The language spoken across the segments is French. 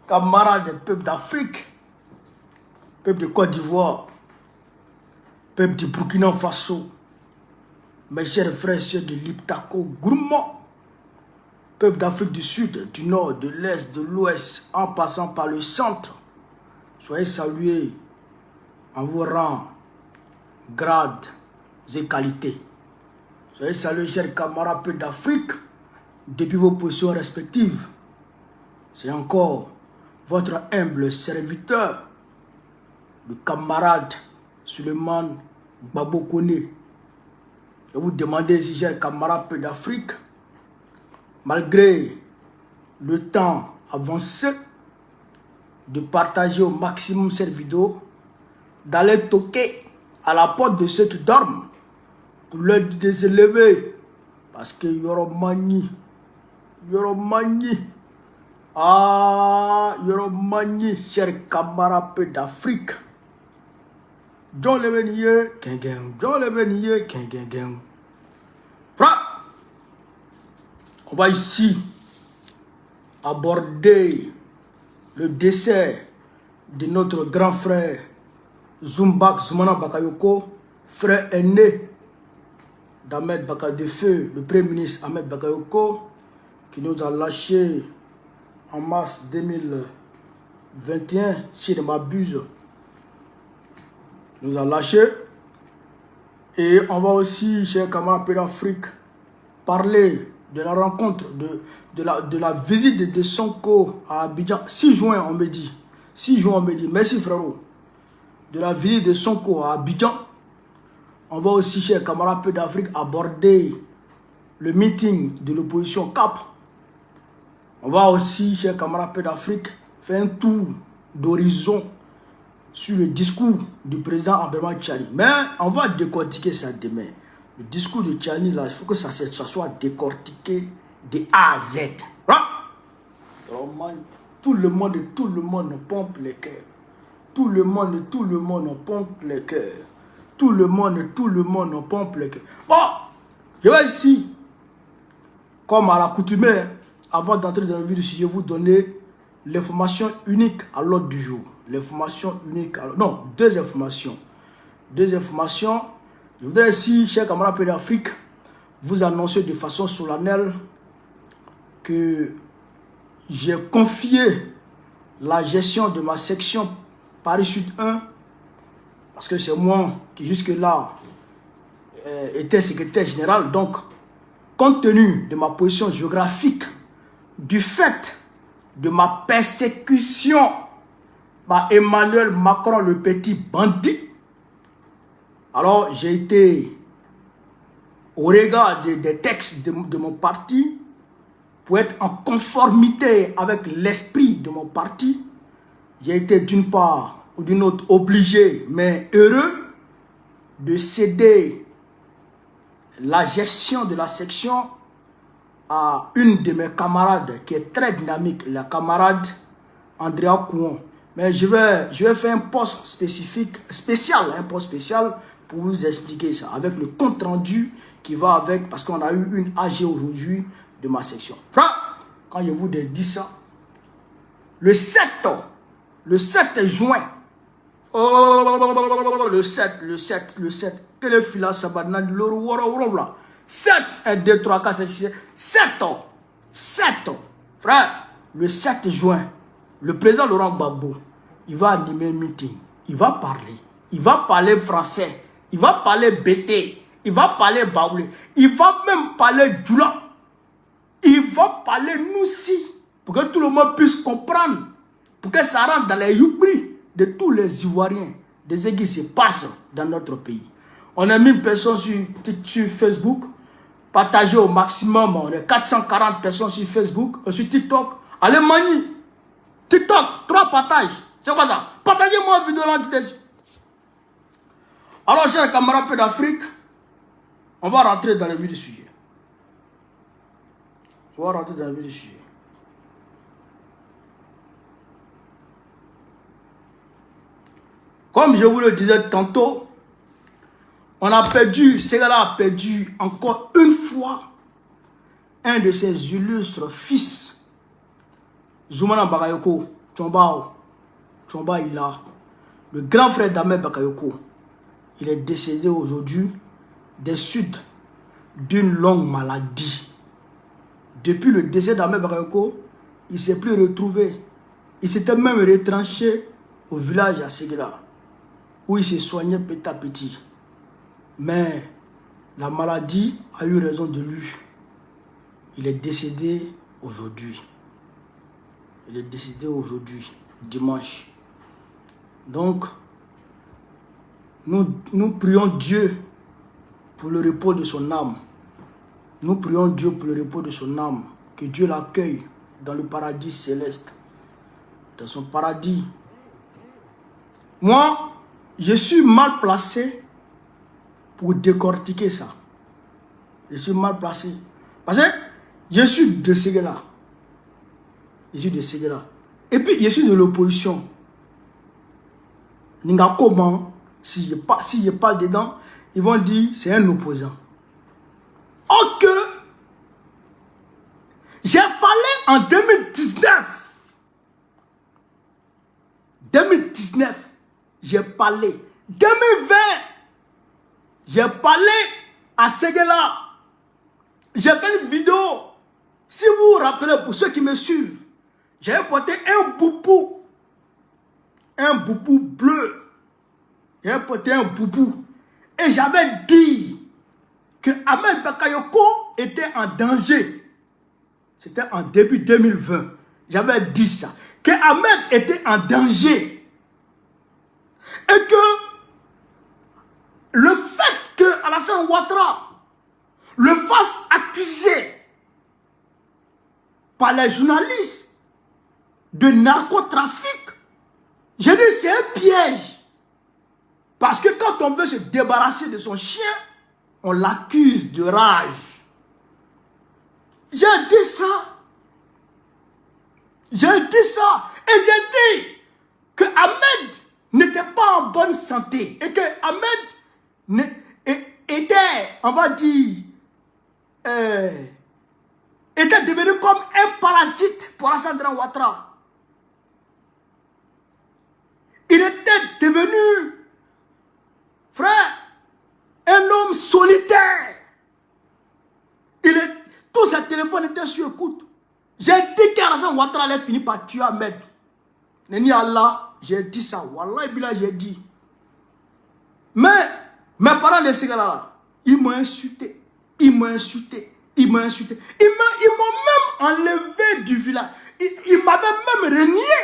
camarades des peuples d'Afrique, peuple de Côte d'Ivoire, peuple du Burkina Faso, mes chers frères et sœurs de l'Iptako, Gourmand, peuple d'Afrique du Sud, du Nord, de l'Est, de l'Ouest, en passant par le centre, soyez salués en vos rangs, grades et qualités. Soyez salués, chers camarades peuples d'Afrique, depuis vos positions respectives. C'est encore votre humble serviteur, le camarade Suleiman Babokone. Je vous demandez si, chers camarades peuples d'Afrique, malgré le temps avancé, de partager au maximum cette vidéo, d'aller toquer à la porte de ceux qui dorment pour leur désélever, parce que Yoromani, chers camarades d'Afrique, John Levenier, John Levenier, on va ici aborder le décès de notre grand frère Zumbak Zoumana Bakayoko, frère aîné d'Ahmed Bakayoko, le premier ministre Ahmed Bakayoko, qui nous a lâché en mars 2021, si je ne m'abuse, nous a lâché. Et on va aussi, chers camarades d'Afrique, parler de la rencontre, de la visite de Sonko à Abidjan, 6 juin on me dit, 6 juin on me dit, merci frérot, de la visite de Sonko à Abidjan. On va aussi, chers camarades d'Afrique, aborder le meeting de l'opposition CAP. On va aussi, chers camarades d'Afrique, faire un tour d'horizon sur le discours du président Abdelmadjid Tchani. Mais on va décortiquer ça demain. Le discours de Tchani, là, il faut que ça soit décortiqué de A à Z. Tout le monde pompe les cœurs. Tout le monde pompe les cœurs. Tout le monde pompe les cœurs. Bon, je vais ici, comme à l'accoutumée, avant d'entrer dans le vif du sujet, vous donner l'information unique à l'ordre du jour. L'information unique, non, deux informations. Je voudrais ici, chers camarades d'Afrique, vous annoncer de façon solennelle que j'ai confié la gestion de ma section Paris Sud 1, parce que c'est moi qui jusque-là était secrétaire général. Donc, compte tenu de ma position géographique, du fait de ma persécution par Emmanuel Macron, le petit bandit, alors j'ai été, au regard des textes de mon parti, pour être en conformité avec l'esprit de mon parti, j'ai été d'une part ou d'une autre obligé, mais heureux, de céder la gestion de la section à une de mes camarades qui est très dynamique, la camarade Andrea Kouon. Mais je vais faire un post spécial pour vous expliquer ça, avec le compte rendu qui va avec, parce qu'on a eu une AG aujourd'hui de ma section. Quand je vous dis ça, le 7 juin, le 7, que le filat sabana, le 7, 1, 2, 3, 4, 5, 6, 7 ans. Frère, le 7 juin, le président Laurent Gbagbo, il va animer un meeting. Il va parler français. Il va parler BT. Il va parler Baoulé. Il va même parler Djoula. Il va parler Noussi. Pour que tout le monde puisse comprendre. Pour que ça rentre dans les youbris de tous les Ivoiriens. De ce qui se passe dans notre pays. On a 1000 personnes sur Facebook. Partagez au maximum. On est 440 personnes sur Facebook. Sur TikTok. Allez mani. TikTok. 3 partages. C'est quoi ça? Partagez-moi la vidéo là. Alors, chers camarades d'Afrique, on va rentrer dans le vif du sujet. Comme je vous le disais tantôt, on a perdu, Ségala a perdu encore une fois un de ses illustres fils, Zoumana Bakayoko, Tchomba il a. Le grand frère d'Ahmed Bakayoko, il est décédé aujourd'hui des suites d'une longue maladie. Depuis le décès d'Ahmed Bakayoko, il ne s'est plus retrouvé. Il s'était même retranché au village à Séguéla, où il se soignait petit à petit. Mais la maladie a eu raison de lui. Il est décédé aujourd'hui. Il est décédé aujourd'hui, dimanche. Donc, nous prions Dieu pour le repos de son âme. Nous prions Dieu pour le repos de son âme. Que Dieu l'accueille dans le paradis céleste. Dans son paradis. Moi, je suis mal placé pour décortiquer ça. Je suis mal placé. Parce que je suis de Séguéla. Je suis de Séguéla. Et puis, je suis de l'opposition. Ninga comment, si je parle dedans, ils vont dire c'est un opposant. Or que j'ai parlé en 2019. 2019, j'ai parlé. 2020, j'ai parlé à Séguéla. J'ai fait une vidéo. Si vous vous rappelez, pour ceux qui me suivent, j'ai porté un boubou. Un boubou bleu. J'ai porté un boubou. Et j'avais dit que Ahmed Bakayoko était en danger. C'était en début 2020. J'avais dit ça. Que Ahmed était en danger. Et que le fait que Alassane Ouattara le fasse accuser par les journalistes de narcotrafic, j'ai dit c'est un piège. Parce que quand on veut se débarrasser de son chien, on l'accuse de rage. J'ai dit ça. J'ai dit ça. Et j'ai dit que Ahmed n'était pas en bonne santé. Et que Ahmed était, on va dire, était devenu comme un parasite pour Alassane Ouattara. Il était devenu, frère, un homme solitaire. Tous ses téléphones étaient sur écoute. J'ai dit qu'Alassane Ouattara allait finir par tuer Ahmed. Neni Allah, j'ai dit ça. Wallah, Bila, j'ai dit. Mais mes parents de Séguéla, ils m'ont insulté. Ils m'ont insulté. Ils m'ont insulté. Ils m'ont même enlevé du village. Ils m'avaient même renié.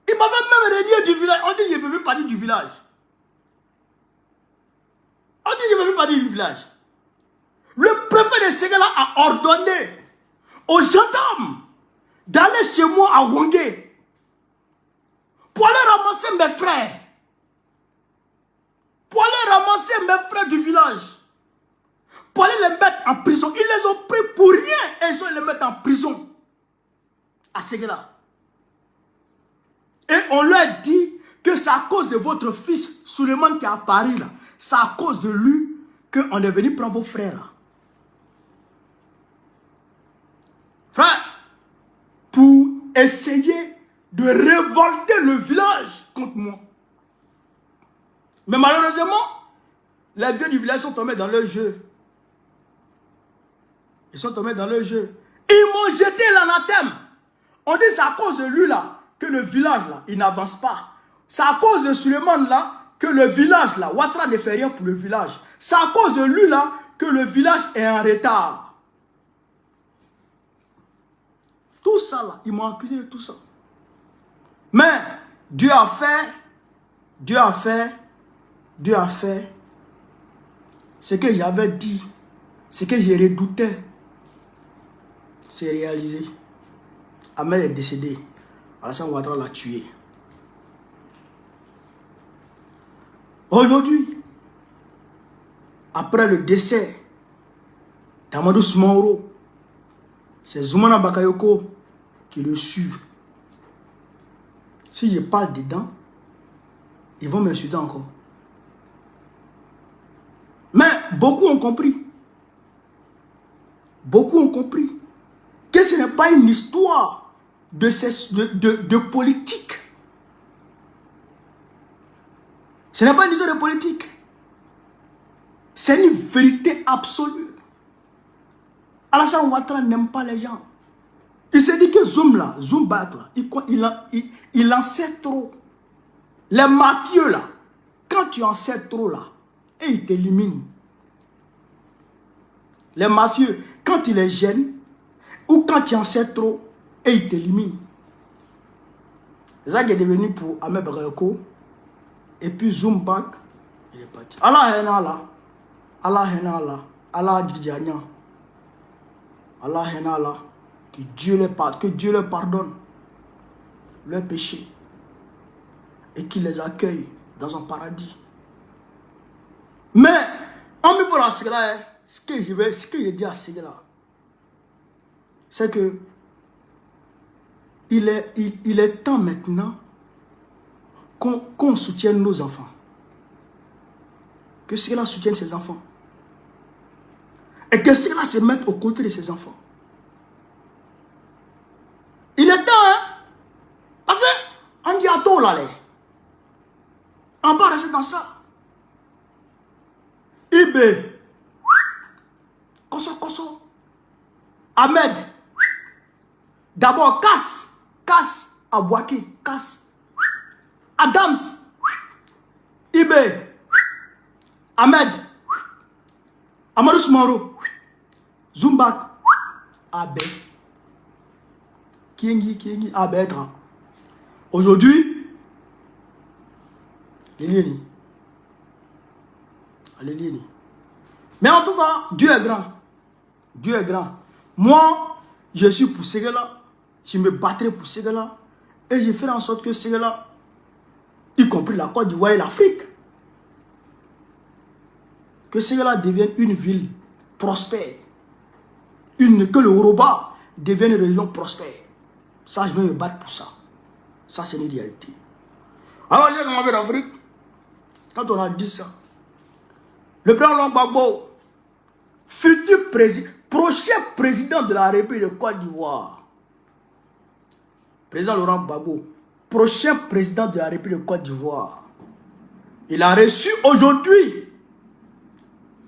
Ils m'avaient même renié du village. On dit qu'il ne veut plus partir du village. On dit qu'il ne veut plus partir du village. Le préfet de Séguéla a ordonné aux gendarmes d'aller chez moi à Wongé pour aller ramasser mes frères. Pour aller ramasser mes frères du village. Pour aller les mettre en prison. Ils les ont pris pour rien et ils sont les mettre en prison. À Séguéla. Et on leur a dit que c'est à cause de votre fils Souleymane qui est à Paris là. C'est à cause de lui qu'on est venu prendre vos frères là. Frère, pour essayer de révolter le village contre moi. Mais malheureusement, les vieux du village sont tombés dans leur jeu. Ils sont tombés dans leur jeu. Ils m'ont jeté l'anathème. On dit c'est à cause de lui là que le village là, il n'avance pas. C'est à cause de Souleymane là que le village là, Ouattara ne fait rien pour le village. C'est à cause de lui là que le village est en retard. Tout ça là, ils m'ont accusé de tout ça. Mais Dieu a fait ce que j'avais dit, ce que je redoutais, c'est réalisé. Ahmed est décédé. Alassane Ouattara l'a tué. Aujourd'hui, après le décès d'Amadou Soumaoro, c'est Zoumana Bakayoko qui le suit. Si je parle dedans, ils vont m'insulter encore. Mais beaucoup ont compris. Beaucoup ont compris que ce n'est pas une histoire de politique. Ce n'est pas une histoire de politique. C'est une vérité absolue. Alassane Ouattara n'aime pas les gens. Il s'est dit que Zoom Bak là, il en sait trop. Les mafieux là, quand tu en sais trop là, et ils t'éliminent. Les mafieux, quand tu les gênes, ou quand tu en sais trop, et ils t'éliminent. C'est ça qui est devenu pour Ahmed Bakayoko. Et puis Zoom Bak, il est parti. Allah Henala, Allah Henala, Allah Djidjania, Allah Henala, que Dieu leur pardonne leurs péchés et qu'il les accueille dans un paradis. Mais, en me volant ce que je dis à Segela, c'est que il est temps maintenant qu'on soutienne nos enfants. Que Segela soutienne ses enfants. Et que Segela se mette aux côtés de ses enfants. Il est temps, hein? Parce qu'on dit à tout là, on va rester dans ça. Ibé, Koso, Ahmed, d'abord casse, Abouaki, casse, Adams, Ibé, Ahmed, Amadou Soumaro, Zoom Bak, Abé. Kiengi, Abedra. Aujourd'hui, les liens. Mais en tout cas, Dieu est grand. Dieu est grand. Moi, je suis pour Segela. Je me battrai pour Segela. Et je ferai en sorte que Segela, y compris la Côte d'Ivoire et l'Afrique, que Segela devienne une ville prospère. Que le Yoruba devienne une région prospère. Ça, je vais me battre pour ça. Ça, c'est une réalité. Alors, j'ai demandé l'Afrique. Quand on a dit ça, le président Laurent Gbagbo, futur président, prochain président de la République de Côte d'Ivoire. Président Laurent Gbagbo, prochain président de la République de Côte d'Ivoire. Il a reçu aujourd'hui,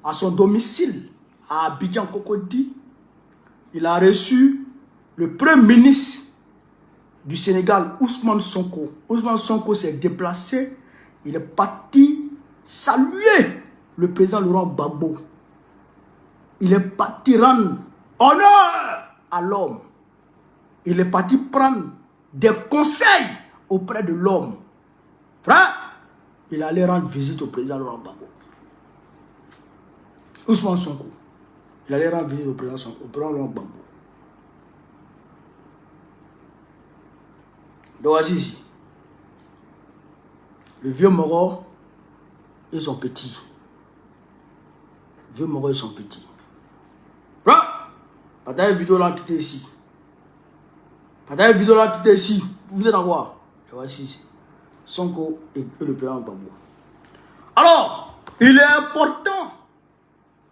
à son domicile, à Abidjan Cocody, il a reçu le premier ministre du Sénégal, Ousmane Sonko. Ousmane Sonko s'est déplacé, il est parti saluer le président Laurent Gbagbo. Il est parti rendre honneur à l'homme. Il est parti prendre des conseils auprès de l'homme. Frère, il allait rendre visite au président Laurent Gbagbo. Ousmane Sonko. Il allait rendre visite au président Laurent Gbagbo. Donc voici ici. Le vieux Moro et son petit. Le vieux Moro et son petit. Voilà. Pas une vidéo là qui était ici. Pas une vidéo là qui était ici. Vous êtes en quoi? Et voici ici. Sonko et le président Gbagbo. Alors, il est important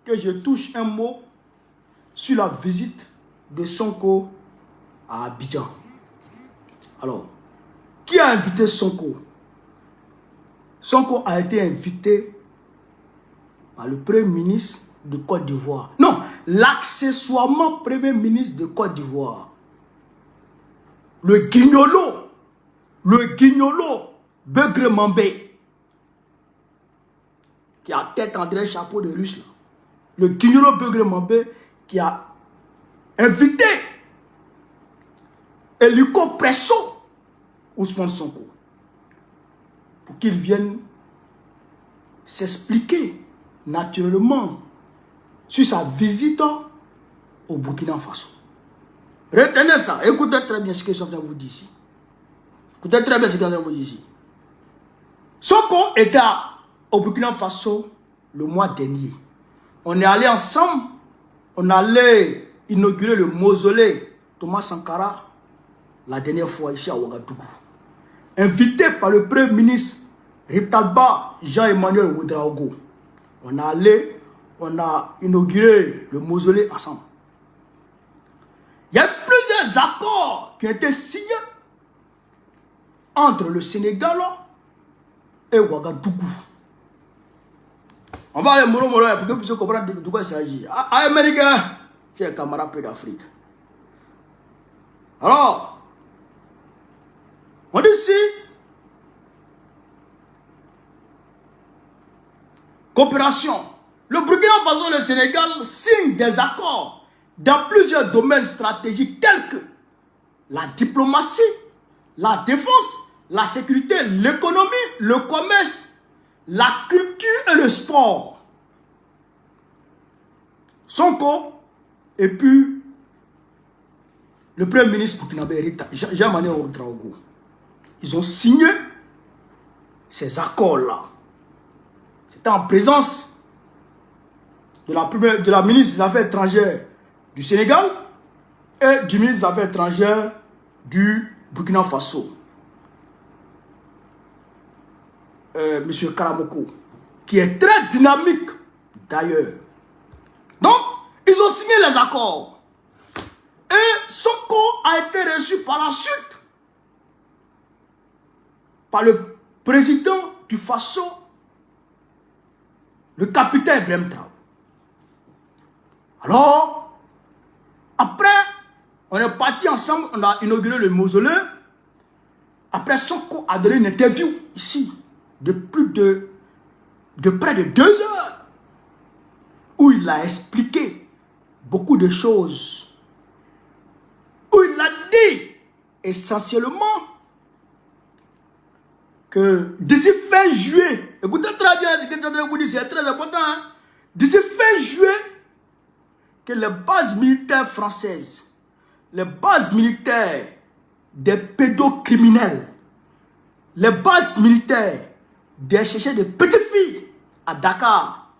que je touche un mot sur la visite de Sonko à Abidjan. Alors, qui a invité Sonko? Sonko a été invité par le premier ministre de Côte d'Ivoire. Non, l'accessoirement premier ministre de Côte d'Ivoire. Le guignolo Begré Mambé, qui a tête André chapeau de russe là. Le guignolo Begré Mambé qui a invité Eliko Presso Ousmane Sonko pour qu'il vienne s'expliquer naturellement sur sa visite au Burkina Faso. Retenez ça, écoutez très bien ce que je suis en train de vous dire ici. Écoutez très bien ce que je suis en train de vous dire ici. Sonko était au Burkina Faso le mois dernier. On est allé ensemble, on allait inaugurer le mausolée Thomas Sankara la dernière fois ici à Ouagadougou. Invité par le premier ministre Riptalba Jean-Emmanuel Ouedraogo. On a inauguré le mausolée ensemble. Il y a plusieurs accords qui ont été signés entre le Sénégal et Ouagadougou. On va aller mollo pour que vous puissiez comprendre de quoi il s'agit. Américain, j'ai un camarade peu d'Afrique. Alors, on dit ici, coopération. Le Burkina Faso et le Sénégal signent des accords dans plusieurs domaines stratégiques tels que la diplomatie, la défense, la sécurité, l'économie, le commerce, la culture et le sport. Sonko et puis le premier ministre burkinabé Jean-Mané Ouedraogo, ils ont signé ces accords-là. C'était en présence de la ministre des Affaires étrangères du Sénégal et du ministre des Affaires étrangères du Burkina Faso. Monsieur Karamoko, qui est très dynamique d'ailleurs. Donc, ils ont signé les accords. Et Sonko a été reçu par la suite par le président du Faso, le capitaine Ibrahim Traoré. Alors, après, on est parti ensemble, on a inauguré le mausolée. Après, Sonko a donné une interview ici de près de 2 heures où il a expliqué beaucoup de choses. Où il a dit essentiellement que d'ici fin juillet, écoutez très bien ce que je suis en train de vous dire, c'est très important. Hein? D'ici fin juillet, que les bases militaires françaises, les bases militaires des pédocriminels, les bases militaires des chercheurs de petites filles à Dakar,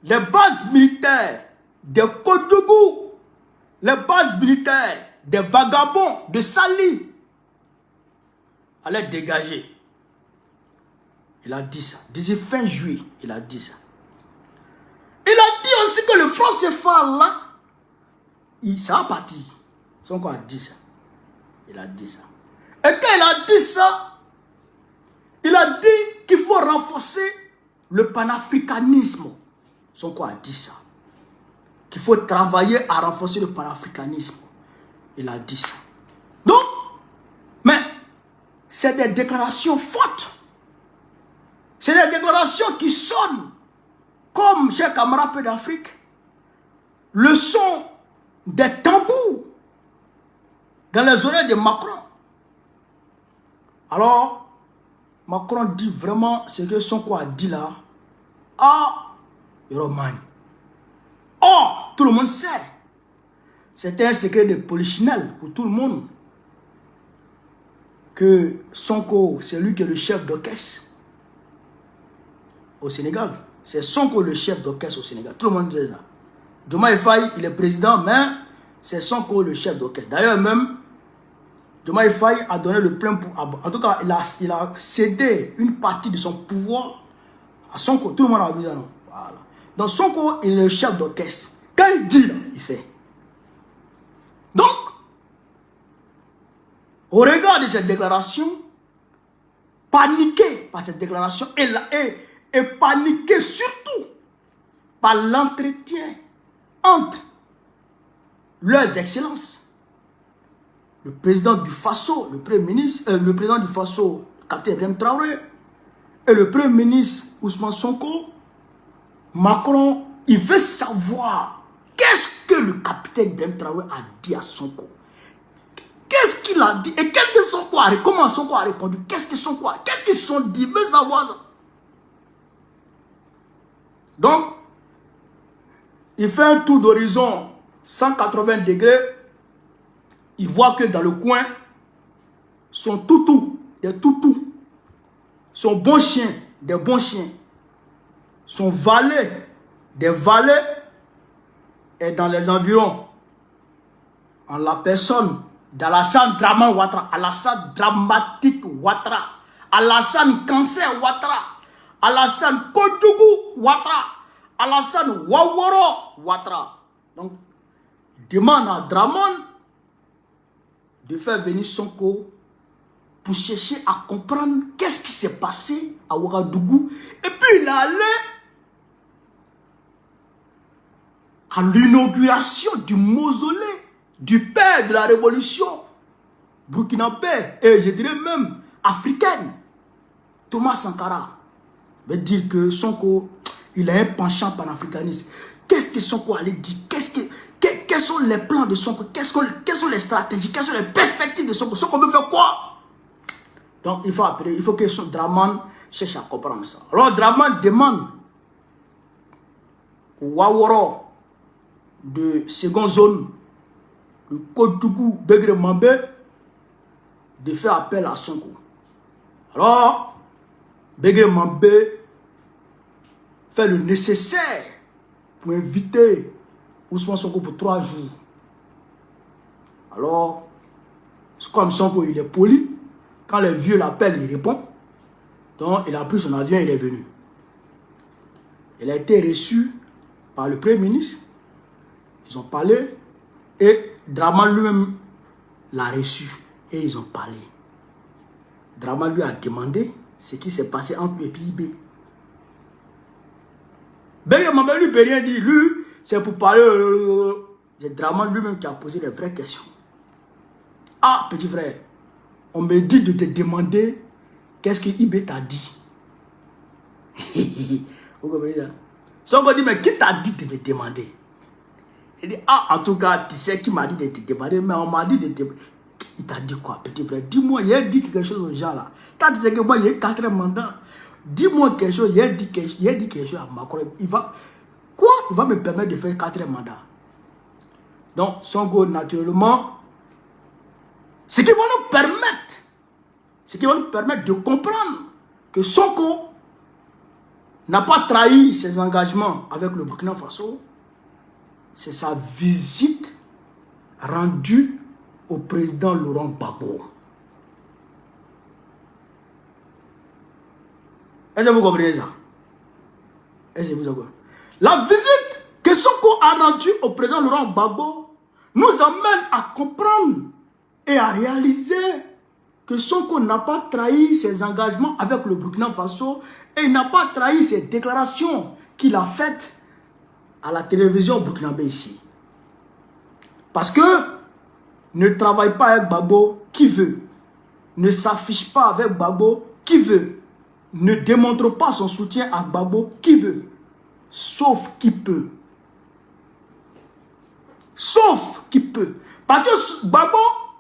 les bases militaires des Kodougou, les bases militaires des vagabonds de Sali allaient dégager. Il a dit ça. D'ici fin juillet, il a dit ça. Il a dit aussi que le franc CFA là, ça va partir. Sonko a dit ça. Il a dit ça. Et quand il a dit ça, il a dit qu'il faut renforcer le panafricanisme. Sonko a dit ça. Qu'il faut travailler à renforcer le panafricanisme. Il a dit ça. Donc, mais c'est des déclarations fortes. C'est des déclarations qui sonnent comme, chers camarades peu d'Afrique, le son des tambours dans les oreilles de Macron. Alors, Macron dit vraiment ce que Sonko a dit là. Ah, Romain. Oh, tout le monde sait. C'était un secret de polichinelle pour tout le monde. Que Sonko, c'est lui qui est le chef d'orchestre au Sénégal. C'est Sonko le chef d'orchestre au Sénégal. Tout le monde dit ça. Diomaye Faye, il est président, mais c'est Sonko le chef d'orchestre. D'ailleurs même, Diomaye Faye a donné le plein pouvoir. En tout cas, il a cédé une partie de son pouvoir à Sonko. Tout le monde a vu ça, non? Voilà. Donc Sonko, il est le chef d'orchestre. Quand il dit, là, il fait. Donc, au regard de cette déclaration, paniqué par cette déclaration, et paniqué surtout par l'entretien entre leurs excellences, le président du Faso, le président du Faso, capitaine Ibrahim Traoré, et le premier ministre Ousmane Sonko. Macron, il veut savoir qu'est-ce que le capitaine Ibrahim Traoré a dit à Sonko. Qu'est-ce qu'il a dit et qu'est-ce que Sonko a répondu? Comment Sonko a répondu? Qu'est-ce qu'ils se sont dit? Il veut savoir ça. Donc, il fait un tour d'horizon 180 degrés. Il voit que dans le coin, son toutou, des toutous, son bon chien, des bons chiens, son valet, des valets, est dans les environs. En la personne d'Alassane Draman Ouattara, Alassane Dramatique Ouattara, Alassane Cancer Ouattara, Alassane Kodougou Ouattara, Alassane Ouaworo Ouattara. Donc, il demande à Draman de faire venir Sonko pour chercher à comprendre qu'est-ce qui s'est passé à Ouagadougou. Et puis il est allé à l'inauguration du mausolée du père de la révolution burkinabé et je dirais même africaine, Thomas Sankara. Veut dire que Sonko, il a un penchant panafricaniste. Qu'est-ce que Sonko allait dire? Quels sont les plans de Sonko? Quelles sont les stratégies? Quelles sont les perspectives de Sonko? Sonko veut faire quoi? Donc il faut que Draman cherche à comprendre ça. Alors Draman demande au Waworo de seconde zone, le Kotougou Begre Mambé, de faire appel à Sonko. Alors, Begre Mambé fait le nécessaire pour inviter Ousmane Sonko pour 3 jours. Alors, comme Sonko il est poli, quand les vieux l'appellent, il répond. Donc, il a pris son avion, il est venu. Il a été reçu par le Premier ministre. Ils ont parlé et Draman lui-même l'a reçu et ils ont parlé. Draman lui a demandé ce qui s'est passé entre lui et PIB. Ben, il lui peut rien dire. Lui, c'est pour parler. C'est Draman lui-même qui a posé les vraies questions. Ah, petit frère, on me dit de te demander qu'est-ce que IB t'a dit. Vous comprenez ça? Sonko dit, mais qui t'a dit de me demander? Il dit, ah, en tout cas, tu sais qui m'a dit de te demander, mais on m'a dit de te... Il t'a dit quoi, petit frère? Dis-moi, il a dit quelque chose aux gens là. Quand tu sais que moi, il y a 4 mandats, dis-moi quelque chose, il a dit quelque chose à Macron. Il va... Quoi? Il va me permettre de faire 4 mandats. Donc, Sonko, naturellement, ce qui va nous permettre de comprendre que Sonko n'a pas trahi ses engagements avec le Burkina Faso, c'est sa visite rendue au président Laurent Gbagbo. Est-ce que vous comprenez ça? Est-ce que vous comprenez? La visite que Sonko a rendue au président Laurent Gbagbo nous amène à comprendre et à réaliser que Sonko n'a pas trahi ses engagements avec le Burkina Faso et il n'a pas trahi ses déclarations qu'il a faites à la télévision burkinabé ici. Parce que ne travaille pas avec Gbagbo qui veut. Ne s'affiche pas avec Gbagbo qui veut. Ne démontre pas son soutien à Gbagbo qui veut. Sauf qui peut. Sauf qui peut. Parce que Gbagbo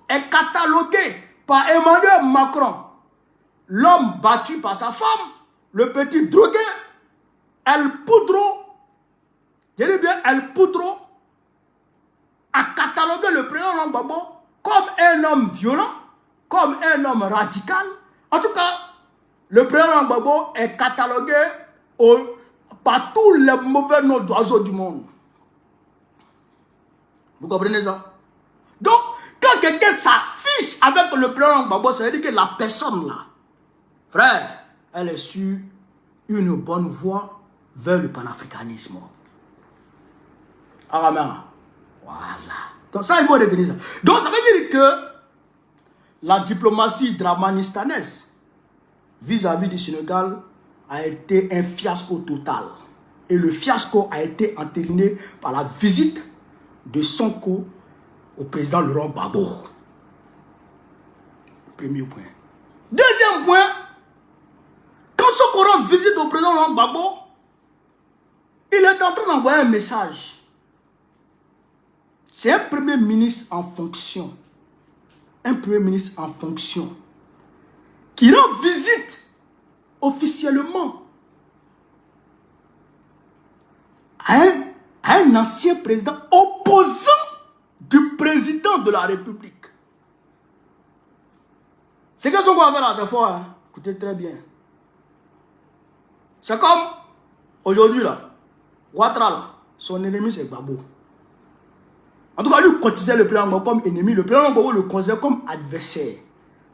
est catalogué par Emmanuel Macron. L'homme battu par sa femme, le petit drogué, El Poudro. Je dis bien El Poudro a catalogué le président Gbagbo comme un homme violent, comme un homme radical. En tout cas, le président Gbagbo est catalogué par tous les mauvais noms d'oiseaux du monde. Vous comprenez ça? Donc, quand quelqu'un s'affiche avec le président Gbagbo, ça veut dire que la personne là, frère, elle est sur une bonne voie vers le panafricanisme. Amen. Voilà. Donc ça, il faut retenir ça. Donc ça veut dire que la diplomatie dramanistanaise vis-à-vis du Sénégal a été un fiasco total. Et le fiasco a été entériné par la visite de Sonko au président Laurent Gbagbo. Premier point. Deuxième point, quand Sonko rend visite au président Laurent Gbagbo, il est en train d'envoyer un message. C'est un premier ministre en fonction. Un premier ministre en fonction qui rend visite officiellement à un ancien président opposant du président de la République. C'est que Sonko va faire à chaque fois, hein? Écoutez très bien. C'est comme aujourd'hui là, Ouattara là, son ennemi c'est Gbagbo. En tout cas, lui cotisait le président Gbagbo comme ennemi, le président Gbagbo le considère comme adversaire.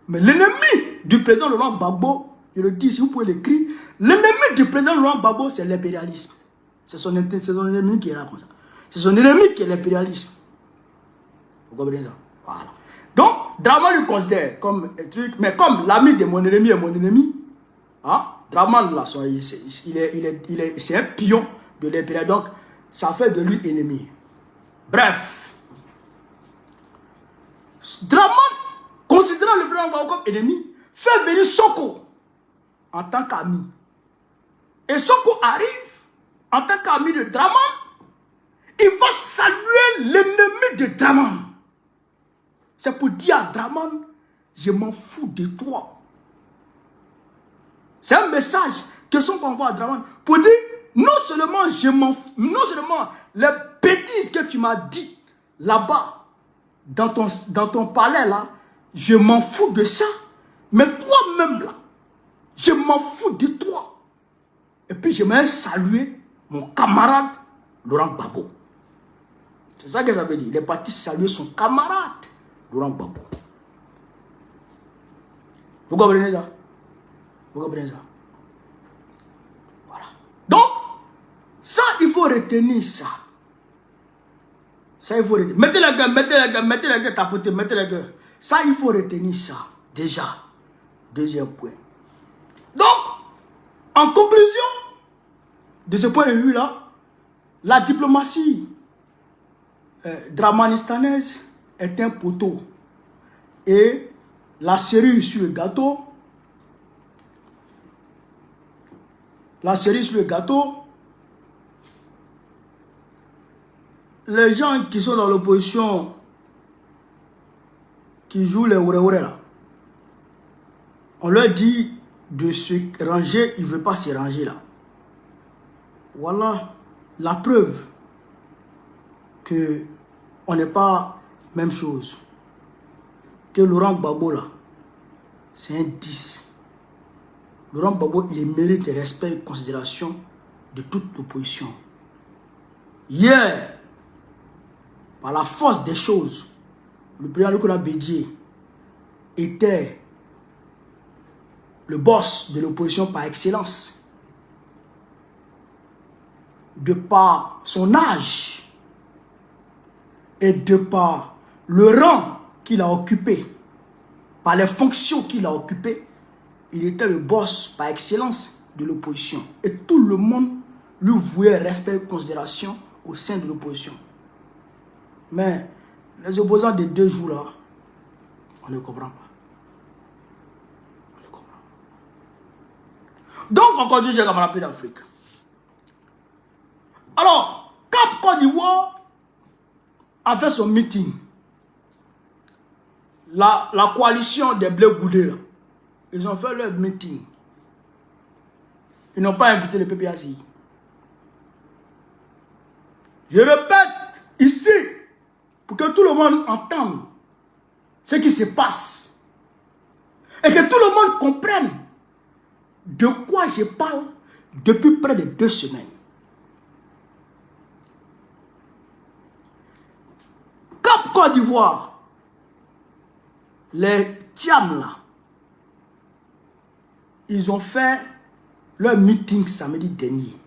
Mais l'ennemi du président Laurent Gbagbo, je le dis si vous pouvez l'écrire, l'ennemi du président Laurent Gbagbo c'est l'impérialisme. C'est son ennemi qui est là comme ça. C'est son ennemi qui est l'impérialisme. Vous comprenez ça? Voilà. Donc, Draman lui considère comme un truc, mais comme l'ami de mon ennemi est mon ennemi, hein, Draman, là, c'est un pion de l'impérial, donc ça fait de lui ennemi. Bref, Draman, considérant le président Gbagbo comme ennemi, fait venir Soko en tant qu'ami. Et Soko arrive en tant qu'ami de Draman, il va saluer l'ennemi de Draman. C'est pour dire à Draman, je m'en fous de toi. C'est un message que Soko envoie à Draman pour dire, non seulement je m'en fous, non seulement les bêtises que tu m'as dit là-bas, dans ton palais là, je m'en fous de ça, mais toi-même là, je m'en fous de toi. Et puis j'aimerais saluer mon camarade Laurent Gbagbo. C'est ça que ça veut dire. Il est parti saluer son camarade Laurent Gbagbo. Vous comprenez ça? Vous comprenez ça? Voilà. Donc, ça, il faut retenir ça. Ça, il faut retenir. Mettez la gueule, mettez la gueule, tapotez, mettez la gueule. Ça, il faut retenir ça. Déjà. Deuxième point. Donc, en conclusion, de ce point de vue-là, la diplomatie dramanistanaise est un poteau. Et la cerise sur le gâteau, les gens qui sont dans l'opposition, qui jouent les ouréourés là, on leur dit de se ranger, ils ne veulent pas se ranger là. Voilà la preuve que on n'est pas même chose. Que Laurent Gbagbo là, c'est un 10. Laurent Gbagbo, il mérite le respect et considération de toute l'opposition. Hier, par la force des choses, le président Nicolas Bédié était le boss de l'opposition par excellence. De par son âge et de par le rang qu'il a occupé, par les fonctions qu'il a occupées, il était le boss par excellence de l'opposition. Et tout le monde lui vouait respect et considération au sein de l'opposition. Mais les opposants de 2 jours là, on ne comprend pas. On ne comprend pas. Donc, on continue, j'ai comme rappelé d'Afrique. Alors, Cap Côte d'Ivoire a fait son meeting. La coalition des Blé Goudé, là, ils ont fait leur meeting. Ils n'ont pas invité le PPACI. Je répète ici, pour que tout le monde entende ce qui se passe. Et que tout le monde comprenne de quoi je parle depuis près de 2 semaines. Cap Côte d'Ivoire, les Tiam là, ils ont fait leur meeting samedi dernier.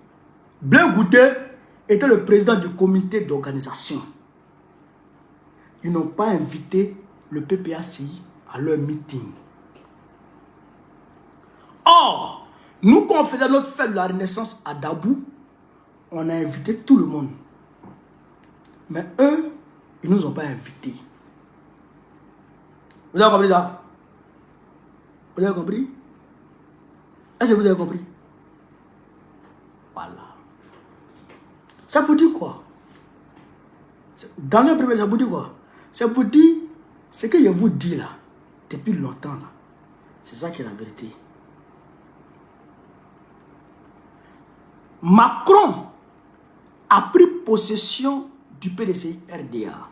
Blé Goudé était le président du comité d'organisation. Ils n'ont pas invité le PPACI à leur meeting. Or, nous, quand on faisait notre fête de la Renaissance à Dabou, on a invité tout le monde. Mais eux, ils ne nous ont pas invités. Vous avez compris ça? Vous avez compris? Est-ce que vous avez compris? Voilà. Ça vous dit quoi? Dans un premier, ça vous dit quoi? Ça vous dit ce que je vous dis là, depuis longtemps là. C'est ça qui est la vérité. Macron a pris possession du PDCI RDA.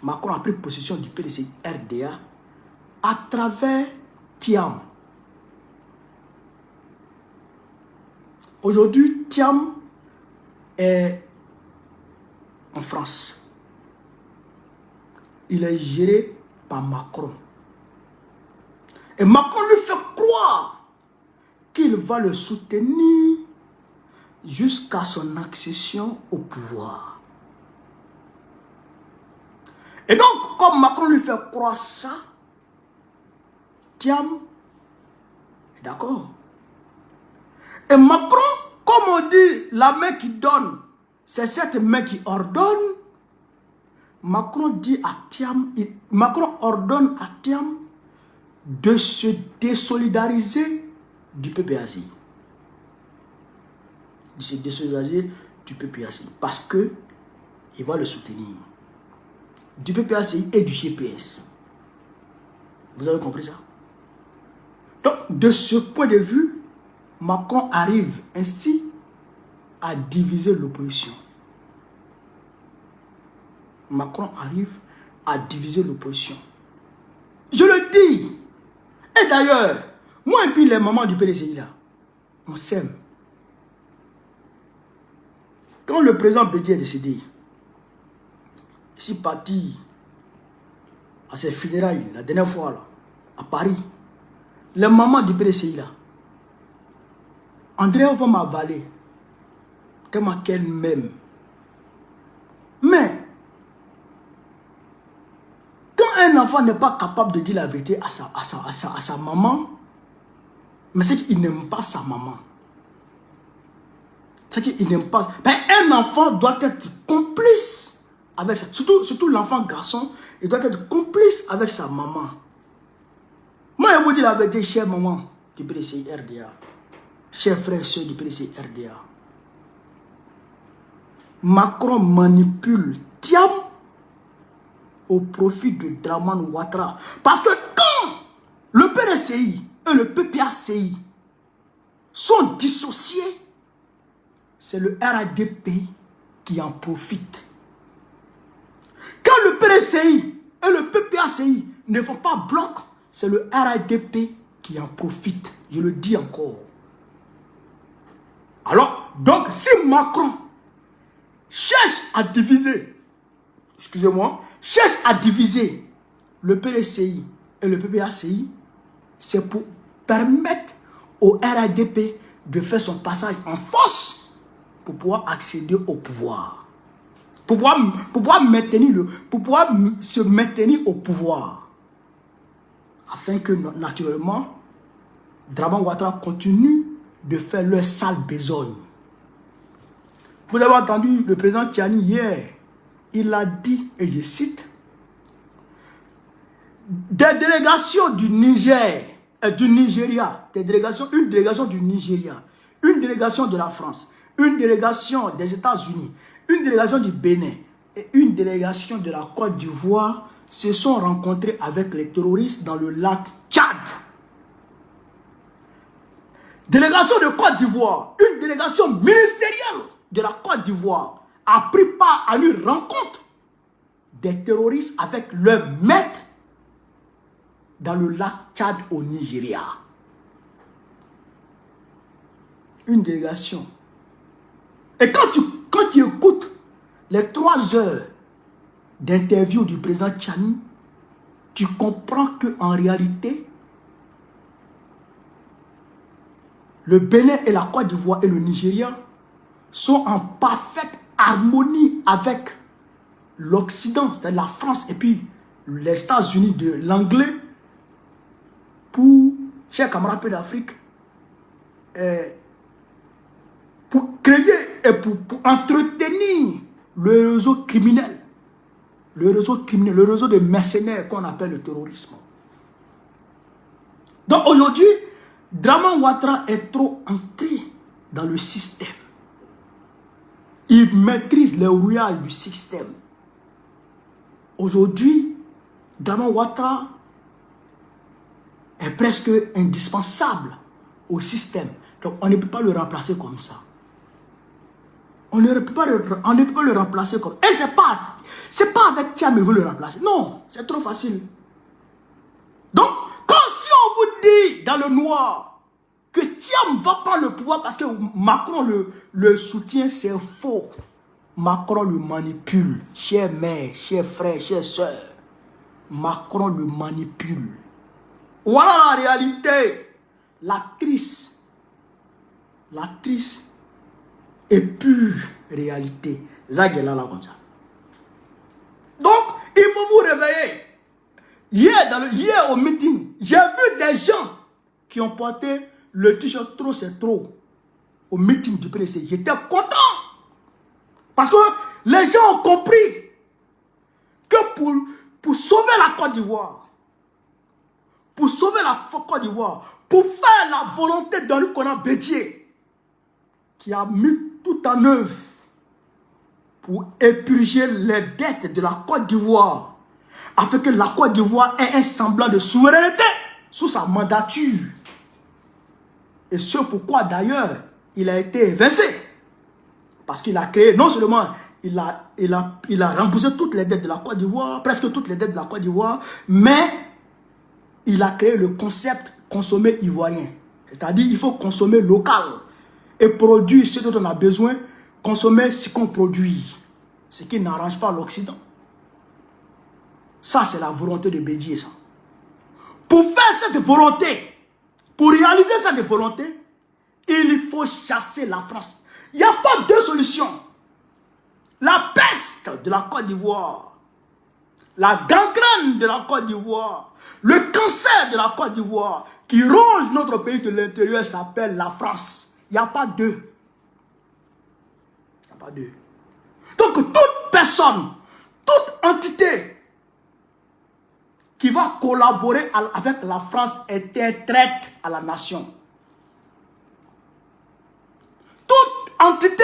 Macron a pris possession du PDCI RDA à travers Tiam. Aujourd'hui, Tiam est en France. Il est géré par Macron. Et Macron lui fait croire qu'il va le soutenir jusqu'à son accession au pouvoir. Et donc, comme Macron lui fait croire ça, Thiam est d'accord. Et Macron, comme on dit, la main qui donne, c'est cette main qui ordonne. Macron dit à Thiam, Macron ordonne à Thiam de se désolidariser du PPACI. De se désolidariser du PPACI. Parce que il va le soutenir. Du PPACI et du GPS. Vous avez compris ça? Donc, de ce point de vue, Macron arrive ainsi à diviser l'opposition. Macron arrive à diviser l'opposition. Je le dis. Et d'ailleurs, moi et puis les mamans du PDCI là, on s'aime. Quand le président Bédier est décédé, je suis parti à ses funérailles la dernière fois là, à Paris. Les mamans du PDCI là, André va m'avaler tellement qu'elle m'aime. Mais quand un enfant n'est pas capable de dire la vérité à sa maman, mais c'est qu'il n'aime pas sa maman. C'est qu'il n'aime pas. Ben, un enfant doit être complice avec ça. Surtout l'enfant garçon, il doit être complice avec sa maman. Moi, je vous dis la vérité, chère maman du PDCI RDA, chers frères et soeurs du PDCI RDA. Macron manipule Thiam au profit de Dramane Ouattara. Parce que quand le PDCI et le PPACI sont dissociés, c'est le RADP qui en profite. Quand le PDCI et le PPACI ne font pas bloc, c'est le RADP qui en profite. Je le dis encore. Alors, donc, si Macron cherche à diviser, excusez-moi, cherche à diviser le PDCI et le PPACI, c'est pour permettre au RADP de faire son passage en force pour pouvoir accéder au pouvoir. Pour pouvoir se maintenir au pouvoir. Afin que, naturellement, Dramane Ouattara continue de faire leur sale besogne. Vous avez entendu le président Tiani hier, il a dit, et je cite, des délégations du Niger, du Nigeria, une délégation du Nigeria, une délégation de la France, une délégation des États-Unis, une délégation du Bénin et une délégation de la Côte d'Ivoire se sont rencontrés avec les terroristes dans le lac Tchad. Délégation de Côte d'Ivoire, une délégation ministérielle de la Côte d'Ivoire a pris part à une rencontre des terroristes avec leur maître dans le lac Tchad au Nigeria. Une délégation. Et quand tu écoutes les 3 heures d'interview du président Tiani, tu comprends qu'en réalité, le Bénin et la Côte d'Ivoire et le Nigeria sont en parfaite harmonie avec l'Occident, c'est-à-dire la France et puis les États-Unis de l'anglais, pour, chers camarades d'Afrique, pour créer et pour entretenir le réseau criminel, le réseau de mercenaires qu'on appelle le terrorisme. Donc aujourd'hui, Dramane Ouattara est trop ancré dans le système. Il maîtrise les rouillages du système. Aujourd'hui, Dramane Ouattara est presque indispensable au système. Donc on ne peut pas le remplacer comme ça. On ne peut pas le remplacer comme... Et c'est pas avec Thiam qu'il veut le remplacer. Non, c'est trop facile. Donc, si on vous dit dans le noir que Thiam va prendre le pouvoir parce que Macron le soutient, c'est faux. Macron le manipule. Chers mères, chers frères, chers sœurs. Macron le manipule. Voilà la réalité. L'actrice est pure réalité. C'est ça qu'elle a là comme ça. Donc, il faut vous créé. Hier au meeting, j'ai vu des gens qui ont porté le t-shirt trop c'est trop au meeting du PDC. J'étais content. Parce que les gens ont compris que pour sauver la Côte d'Ivoire, pour faire la volonté d'Henri Konan Bédié, qui a mis tout en œuvre pour épurger les dettes de la Côte d'Ivoire, afin que la Côte d'Ivoire ait un semblant de souveraineté sous sa mandature. Et ce pourquoi d'ailleurs il a été évincé. Parce qu'il a créé, non seulement il a remboursé toutes les dettes de la Côte d'Ivoire, presque toutes les dettes de la Côte d'Ivoire, mais il a créé le concept consommer ivoirien. C'est-à-dire il faut consommer local et produire ce dont on a besoin, consommer ce qu'on produit. Ce qui n'arrange pas l'Occident. Ça, c'est la volonté de Bédié, ça. Pour faire cette volonté, pour réaliser cette volonté, il faut chasser la France. Il n'y a pas deux solutions. La peste de la Côte d'Ivoire, la gangrène de la Côte d'Ivoire, le cancer de la Côte d'Ivoire qui ronge notre pays de l'intérieur s'appelle la France. Il n'y a pas deux. Il n'y a pas deux. Donc toute personne, toute entité qui va collaborer avec la France est un traître à la nation. Toute entité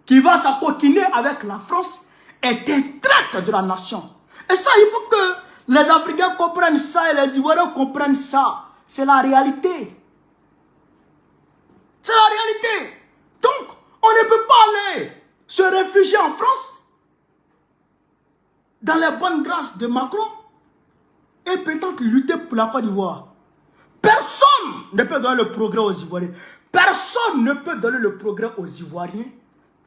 qui va s'acoquiner avec la France est un traître de la nation. Et ça, il faut que les Africains comprennent ça et les Ivoiriens comprennent ça. C'est la réalité. C'est la réalité. Donc, on ne peut pas aller se réfugier en France dans les bonnes grâces de Macron et prétendre lutter pour la Côte d'Ivoire. Personne ne peut donner le progrès aux Ivoiriens. Personne ne peut donner le progrès aux Ivoiriens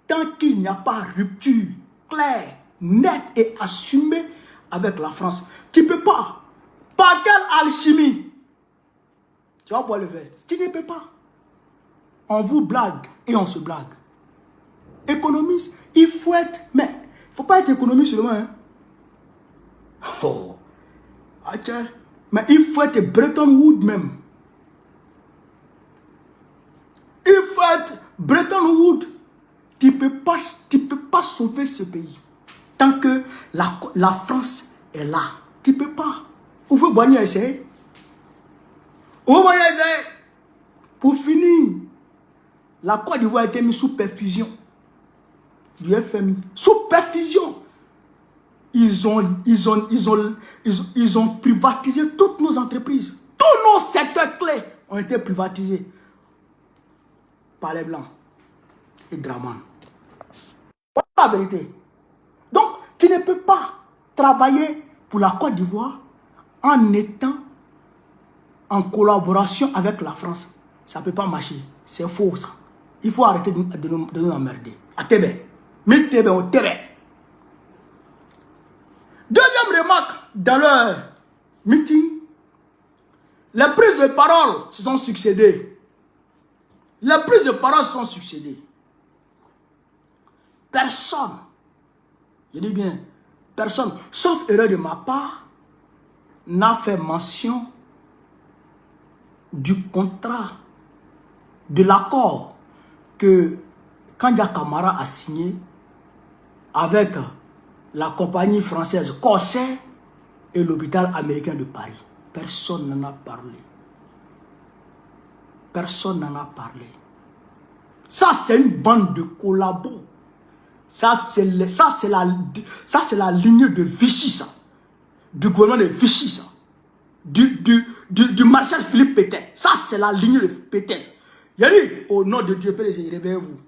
tant qu'il n'y a pas rupture claire, nette et assumée avec la France. Tu ne peux pas. Par quelle alchimie? Tu vas boire le verre. Tu ne peux pas. On vous blague et on se blague. Économiste, il faut être... Mais il ne faut pas être économiste seulement. Hein? Oh. Ah, tiens. Mais il faut être Bretton Woods même. Il faut être Bretton Woods. Tu ne peux pas sauver ce pays. Tant que la France est là. Tu ne peux pas. Vous pouvez boire essayer. Vous pouvez essayer. Pour finir, la Côte d'Ivoire a été mise sous perfusion du FMI. Sous perfusion. Ils ont privatisé toutes nos entreprises. Tous nos secteurs clés ont été privatisés par les Blancs et Draman. Voilà la vérité. Donc, tu ne peux pas travailler pour la Côte d'Ivoire en étant en collaboration avec la France. Ça ne peut pas marcher. C'est faux, ça. Il faut arrêter de nous emmerder. À Tébé. Mais Tébé, au Tébé. Deuxième remarque, dans leur meeting, les prises de parole se sont succédées. Les prises de parole se sont succédées. Personne, je dis bien, personne, sauf erreur de ma part, n'a fait mention du contrat, de l'accord que Kandja Camara a signé avec la compagnie française Corsair et l'hôpital américain de Paris. Personne n'en a parlé. Personne n'en a parlé. Ça, c'est une bande de collabos. Ça, c'est la ligne de Vichy, ça. Du gouvernement de Vichy, ça. Du maréchal Philippe Pétain. Ça, c'est la ligne de Pétain. Il a dit, au nom de Dieu, réveillez-vous.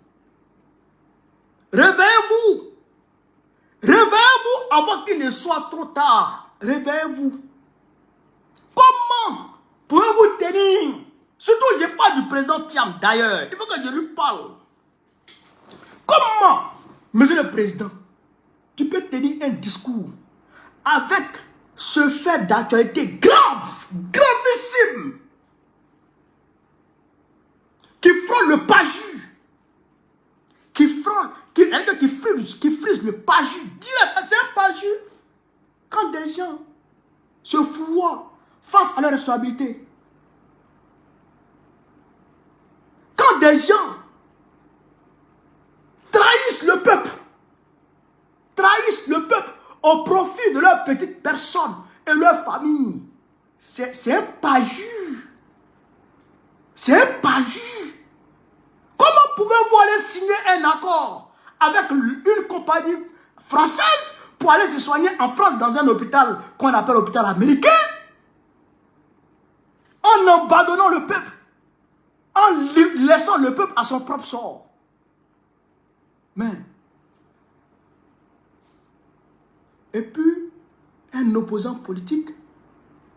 Réveillez-vous. Réveillez-vous avant qu'il ne soit trop tard. Réveillez-vous. Comment pouvez-vous tenir? Surtout, je parle du président Thiam d'ailleurs. Il faut que je lui parle. Comment, monsieur le président, tu peux tenir un discours avec ce fait d'actualité grave, gravissime, qui frôle le palu, qui frise le palu direct, c'est un palu. Quand des gens se fourvoient face à leurs responsabilités, quand des gens trahissent le peuple au profit de leur petite personne et leur famille, c'est un parjure. C'est un parjure. Comment pouvez-vous aller signer un accord avec une compagnie française pour aller se soigner en France dans un hôpital qu'on appelle hôpital américain, en abandonnant le peuple, en laissant le peuple à son propre sort? Mais, et puis, un opposant politique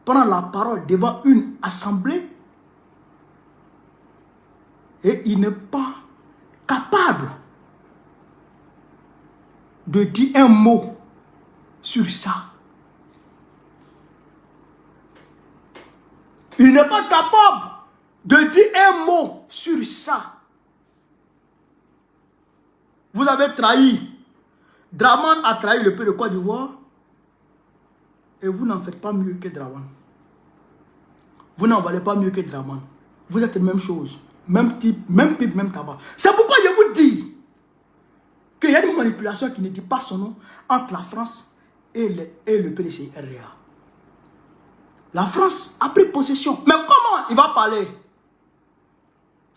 prend la parole devant une assemblée et il n'est pas capable de dire un mot sur ça. Il n'est pas capable de dire un mot sur ça. Vous avez trahi. Dramane a trahi le peuple de Côte d'Ivoire. Et vous n'en faites pas mieux que Dramane. Vous n'en valez pas mieux que Dramane. Vous êtes la même chose. Même type, même pipe, même tabac. C'est pourquoi je vous dis qu'il y a une manipulation qui ne dit pas son nom entre la France et le PDCRA. La France a pris possession. Mais comment il va parler?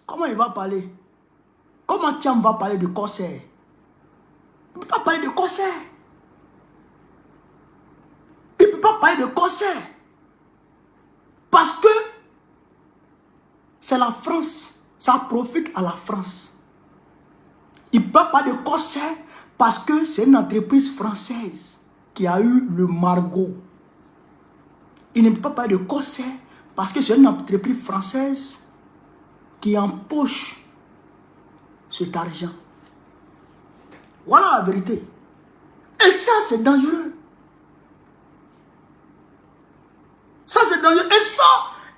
Comment il va parler? Comment Thiam va parler de corsaire? Il ne peut pas parler de corsaire. Il ne peut pas parler de corsaire. Parce que c'est la France. Ça profite à la France. Il ne peut pas parler de corsaire parce que c'est une entreprise française qui a eu le Margot. Il ne peut pas parler de corsaire parce que c'est une entreprise française qui empoche cet argent. Voilà la vérité. Et ça, c'est dangereux. Ça, c'est dangereux. Et ça,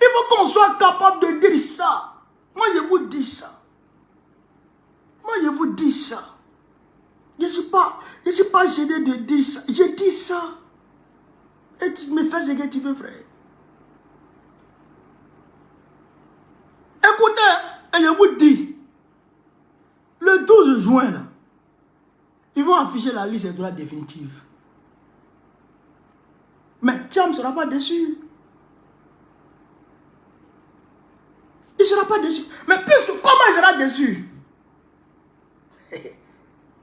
il faut qu'on soit capable de dire ça. Moi, je vous dis ça. Moi, je vous dis ça. Je ne suis pas gêné de dire ça. Je dis ça. Et tu me fais ce que tu veux, frère. Écoutez, et je vous dis, le 12 juin, là, ils vont afficher la liste des droits définitive. Mais Thiam ne sera pas déçu. Il ne sera pas déçu. Mais puisque, comment il sera déçu?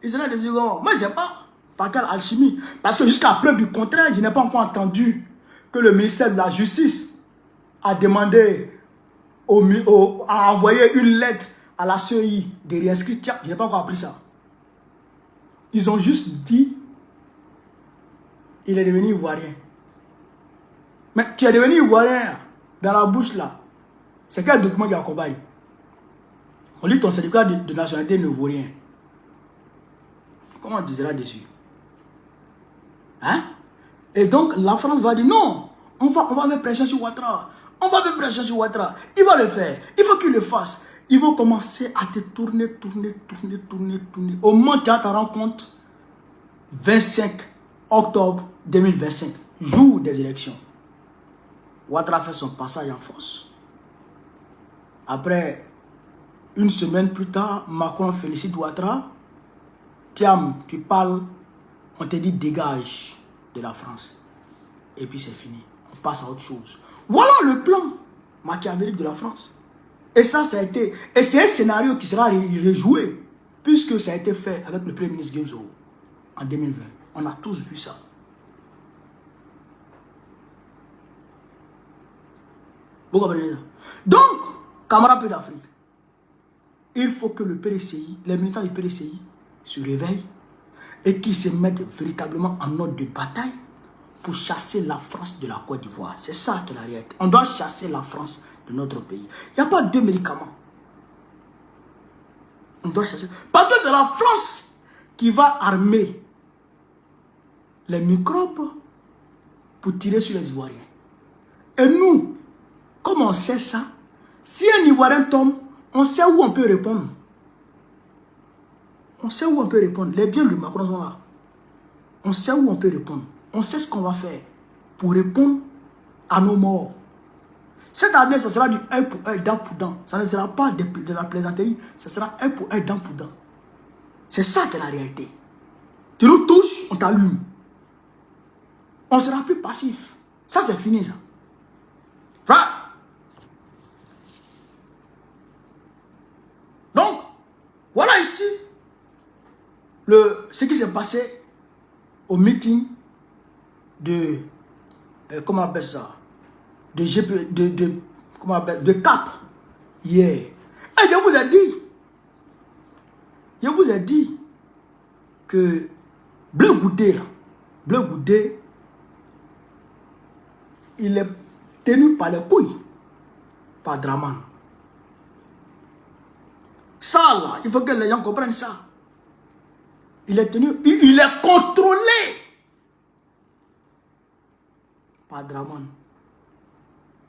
Il sera déçu comment? Moi, je ne sais pas par quelle alchimie. Parce que jusqu'à preuve du contraire, je n'ai pas encore entendu que le ministère de la Justice a demandé, a envoyé une lettre à la CEI de réinscrire Thiam. Je n'ai pas encore appris ça. Ils ont juste dit, il est devenu ivoirien. Mais tu es devenu ivoirien dans la bouche là. C'est quel document qui accompagne? On dit ton certificat de nationalité ne vaut rien. Comment on disera dessus? Hein? Et donc la France va dire non, on va faire pression sur Ouattara. On va faire pression sur Ouattara. Il va le faire. Il faut qu'il le fasse. Ils vont commencer à te tourner. Au moment où tu te rends compte, 25 octobre 2025, jour des élections, Ouattara fait son passage en force. Après, une semaine plus tard, Macron félicite Ouattara. Thiam, tu parles, on te dit dégage de la France. Et puis c'est fini. On passe à autre chose. Voilà le plan machiavélique de la France. Et ça a été... Et c'est un scénario qui sera rejoué, puisque ça a été fait avec le Premier ministre Guimzo en 2020. On a tous vu ça. Vous comprenez ça? Donc, camarades d'Afrique, il faut que le PDCI, les militants du PDCI se réveillent et qu'ils se mettent véritablement en ordre de bataille pour chasser la France de la Côte d'Ivoire. C'est ça qui est la réalité. On doit chasser la France de notre pays. Il n'y a pas deux médicaments. On doit chasser. Parce que c'est la France qui va armer les microbes pour tirer sur les Ivoiriens. Et nous, comme on sait ça, si un Ivoirien tombe, on sait où on peut répondre. On sait où on peut répondre. Les biens de Macron sont là. On sait où on peut répondre. on sait ce qu'on va faire pour répondre à nos morts. Cette année, ce sera du 1 pour 1, dent pour dent. Ça ne sera pas de la plaisanterie, ce sera 1 pour 1, dent pour dent. C'est ça qui est la réalité. Tu nous touches, on t'allume. On ne sera plus passif. Ça, c'est fini, ça. Frère. Donc, voilà ici ce qui s'est passé au meeting de, comment on appelle ça, de CAP hier. Et je vous ai dit que Bleu Goudé, il est tenu par les couilles, par Draman. Ça là, il faut que les gens comprennent ça. Il est tenu, il est contrôlé par Draman.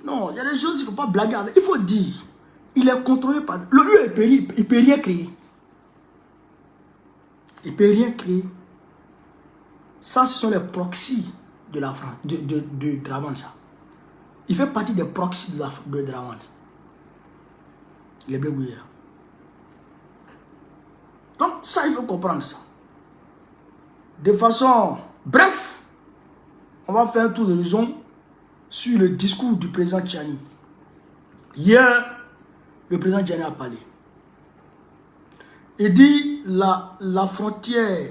Non, il y a des choses, il ne faut pas blaguer avec. Il faut dire, il est contrôlé par... Lui, il ne peut rien créer. Il ne peut rien créer. Ça, ce sont les proxys de la France, de Draman, ça. Il fait partie des proxys de Draman. Les Bleu Goudé. Donc, ça, il faut comprendre ça. De façon... Bref, on va faire un tour de raison sur le discours du président Tchani. Hier, le président Tchani a parlé. Il dit la frontière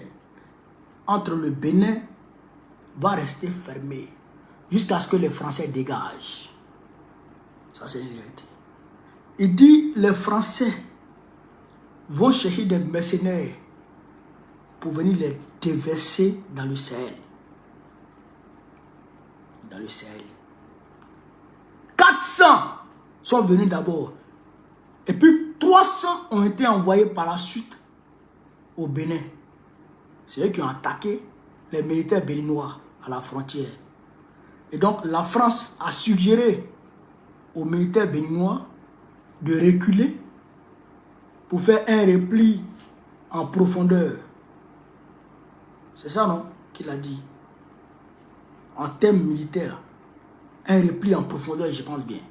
entre le Bénin va rester fermée jusqu'à ce que les Français dégagent. Ça, c'est la réalité. Il dit les Français vont chercher des mercenaires pour venir les déverser dans le Sahel. Dans le Sahel. 400 sont venus d'abord. Et puis 300 ont été envoyés par la suite au Bénin. C'est eux qui ont attaqué les militaires béninois à la frontière. Et donc la France a suggéré aux militaires béninois de reculer pour faire un repli en profondeur. C'est ça, non, qu'il a dit. En termes militaires. Un repli en profondeur, je pense bien.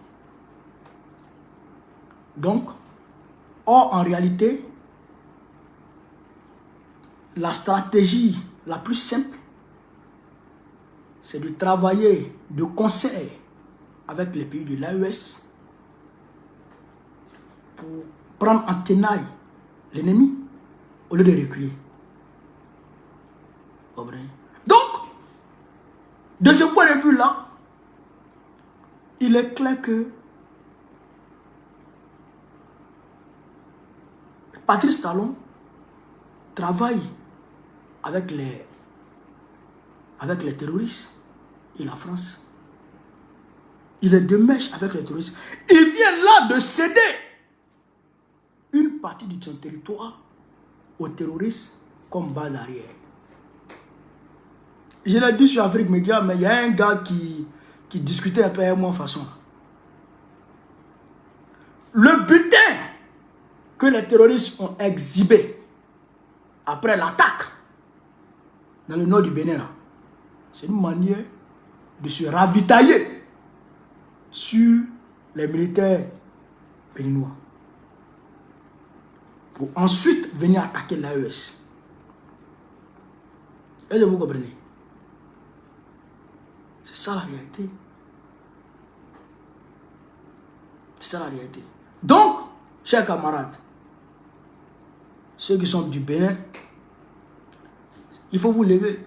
Donc, or, en réalité, la stratégie la plus simple, c'est de travailler de concert avec les pays de l'AES pour prendre en tenaille l'ennemi au lieu de reculer. Donc, de ce point de vue-là, il est clair que Patrice Talon travaille avec les terroristes et la France. Il est de mèche avec les terroristes. Il vient là de céder une partie de son territoire aux terroristes comme base arrière. Je l'ai dit sur Afrique Média, mais il y a un gars qui discutait un peu avec moi en façon. Le butin que les terroristes ont exhibé après l'attaque dans le nord du Bénin, c'est une manière de se ravitailler sur les militaires béninois pour ensuite venir attaquer l'AES. Est-ce que vous comprenez? C'est ça la réalité. C'est ça la réalité. Donc, chers camarades, ceux qui sont du Bénin, il faut vous lever.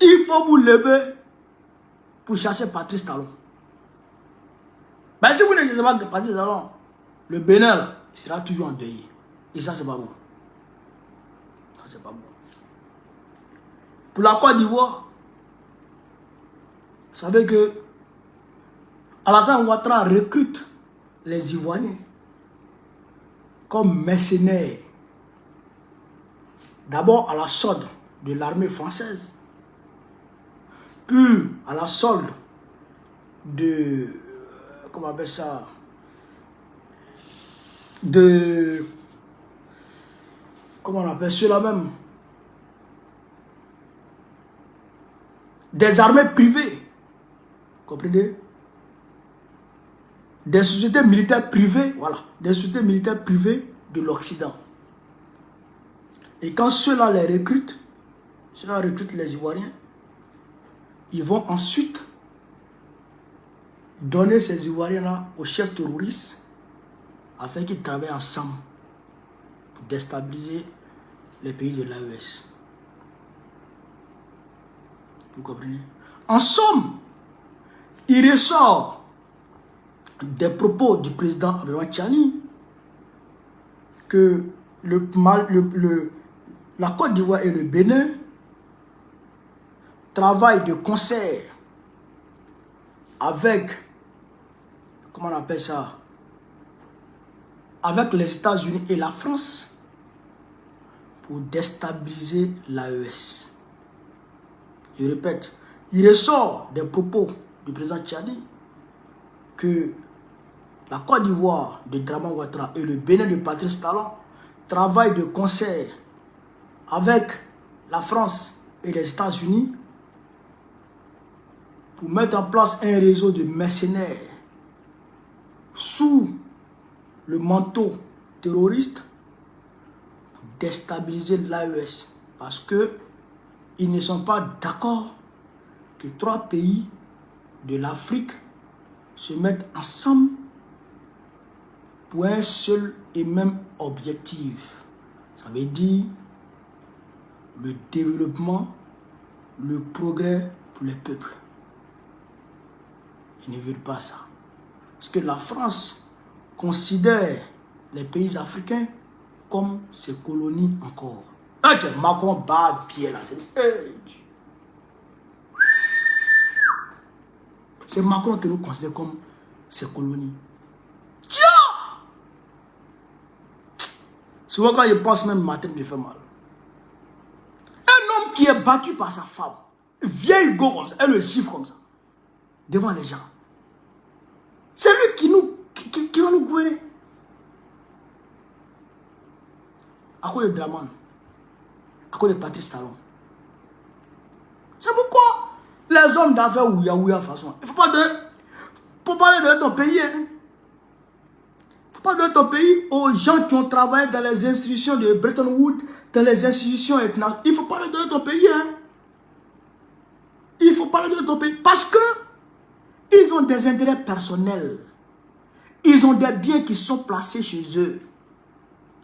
Il faut vous lever pour chasser Patrice Talon. Mais si vous ne chassez pas Patrice Talon, le Bénin là, il sera toujours endeuillé. Et ça, c'est pas bon. Ça, c'est pas bon. Pour la Côte d'Ivoire, vous savez que Alassane Ouattara recrute les Ivoiriens comme mercenaires. D'abord à la solde de l'armée française, puis à la solde de, comment on appelle ça, de, comment on appelle cela même, des armées privées. Comprenez? Des sociétés militaires privées, voilà, des sociétés militaires privées de l'Occident. Et quand ceux-là les recrutent, ceux-là recrutent les Ivoiriens, ils vont ensuite donner ces Ivoiriens-là aux chefs terroristes afin qu'ils travaillent ensemble pour déstabiliser les pays de l'AES. Vous comprenez? En somme, il ressort des propos du président Abdoulaye Tchani que la Côte d'Ivoire et le Bénin travaillent de concert avec, comment on appelle ça, avec les États-Unis et la France pour déstabiliser l'AES. Je répète, il ressort des propos du président Tchani que la Côte d'Ivoire de Dramane Ouattara et le Bénin de Patrice Talon travaillent de concert avec la France et les États-Unis pour mettre en place un réseau de mercenaires sous le manteau terroriste pour déstabiliser l'AES parce que ils ne sont pas d'accord que 3 pays de l'Afrique se mettent ensemble pour un seul et même objectif. Ça veut dire le développement, le progrès pour les peuples. Ils ne veulent pas ça. Parce que la France considère les pays africains comme ses colonies encore. Macron bat pied là. C'est Macron qui nous considère comme ses colonies. Tiens! Souvent quand je pense même matin, me fait mal. Un homme qui est battu par sa femme, vieille go comme ça, et le chiffre comme ça, devant les gens. C'est lui qui va nous gouverner. À cause de Dramane, à cause de Patrice Talon. C'est pourquoi les hommes d'affaires ouya de façon. Il ne faut pas parler de ton pays. Il ne faut pas donner ton pays aux gens qui ont travaillé dans les institutions de Bretton Woods, dans les institutions internationales. Il ne faut pas leur donner ton pays. Il ne faut pas leur donner ton pays. Parce que ils ont des intérêts personnels. Ils ont des biens qui sont placés chez eux.